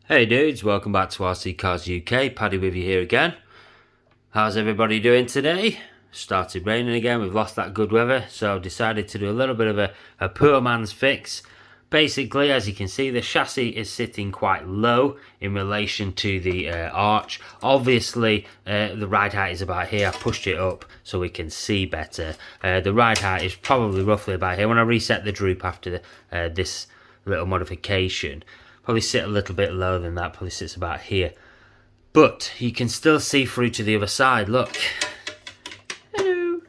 Hey dudes, welcome back to RC Cars UK. Paddy with you here again. How's everybody doing today? Started raining again, we've lost that good weather, so decided to do a little bit of a poor man's fix. Basically, as you can see, the chassis is sitting quite low in relation to the arch. Obviously, the ride height is about here. I pushed it up so we can see better. The ride height is probably roughly about here. When I reset the droop after this little modification, probably sit a little bit lower than that, probably sits about here. But you can still see through to the other side, look. Hello.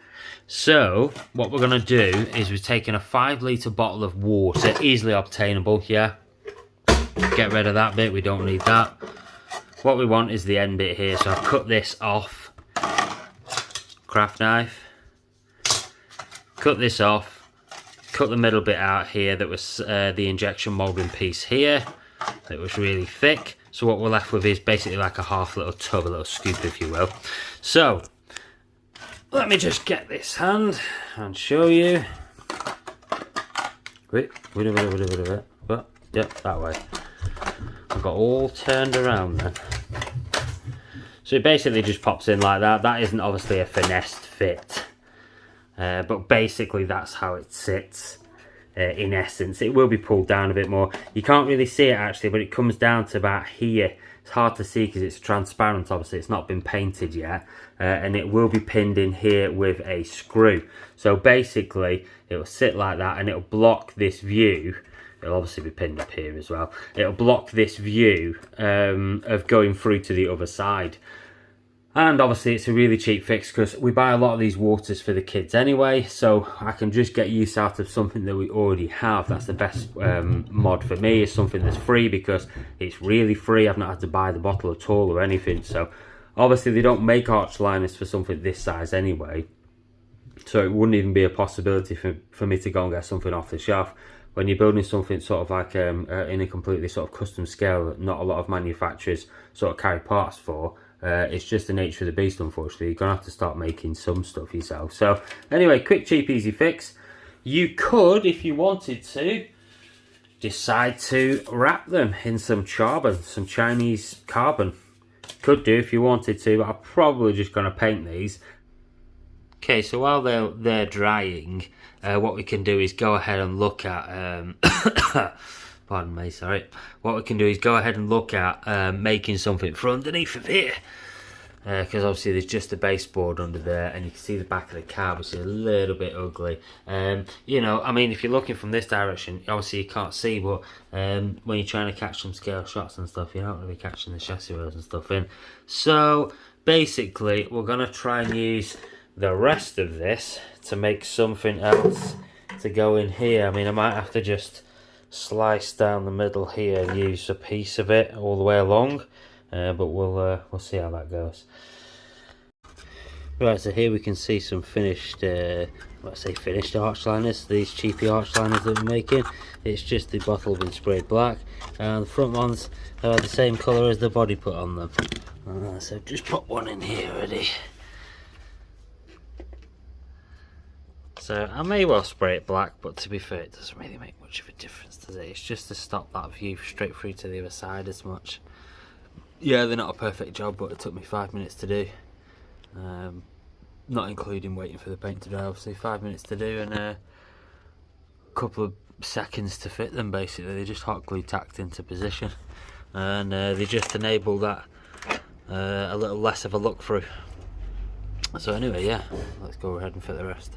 So, what we're going to do is we're taking a 5-litre bottle of water, easily obtainable, yeah. Get rid of that bit, we don't need that. What we want is the end bit here, so I've cut this off. Craft knife. Cut this off. Cut the middle bit out here, that was the injection moulding piece here. It was really thick, so what we're left with is basically like a half little tub, a little scoop if you will. So let me just get this hand and show you. Wait, but yep, that way. I've got all turned around then. So it basically just pops in like that. That isn't obviously a finessed fit, but basically that's how it sits. In essence, it will be pulled down a bit more. You can't really see it actually, but it comes down to about here. It's hard to see because it's transparent, obviously it's not been painted yet, and it will be pinned in here with a screw. So basically it will sit like that and it'll block this view. It'll obviously be pinned up here as well. It'll block this view of going through to the other side. And obviously it's a really cheap fix because we buy a lot of these waters for the kids anyway, so I can just get use out of something that we already have. That's the best mod for me, is something that's free because it's really free. I've not had to buy the bottle at all or anything. So obviously they don't make arch liners for something this size anyway, so it wouldn't even be a possibility for me to go and get something off the shelf. When you're building something sort of like in a completely sort of custom scale that not a lot of manufacturers sort of carry parts for, it's just the nature of the beast, unfortunately. You're going to have to start making some stuff yourself. So anyway, quick, cheap, easy fix. You could, if you wanted to, decide to wrap them in some carbon, some Chinese carbon. Could do if you wanted to, but I'm probably just going to paint these. Okay, so while they're drying, what we can do is go ahead and look at pardon me, sorry. What we can do is go ahead and look at making something for underneath of here. Because obviously there's just a baseboard under there and you can see the back of the car, which is a little bit ugly. You know, I mean, if you're looking from this direction, obviously you can't see, but when you're trying to catch some scale shots and stuff, you're not going to be catching the chassis wheels and stuff in. So basically we're going to try and use the rest of this to make something else to go in here. I mean, I might have to just slice down the middle here and use a piece of it all the way along, but we'll see how that goes. Right, so here we can see some finished, let's say finished arch liners. These cheapy arch liners that we're making, it's just the bottle been sprayed black, and the front ones are the same colour as the body put on them. So just put one in here ready. So I may well spray it black, but to be fair, it doesn't really make much of a difference, does it? It's just to stop that view straight through to the other side as much. Yeah, they're not a perfect job, but it took me 5 minutes to do. Not including waiting for the paint to dry, obviously. 5 minutes to do and a couple of seconds to fit them, basically. They just hot glue tacked into position. And they just enable that a little less of a look through. So anyway, yeah, let's go ahead and fit the rest.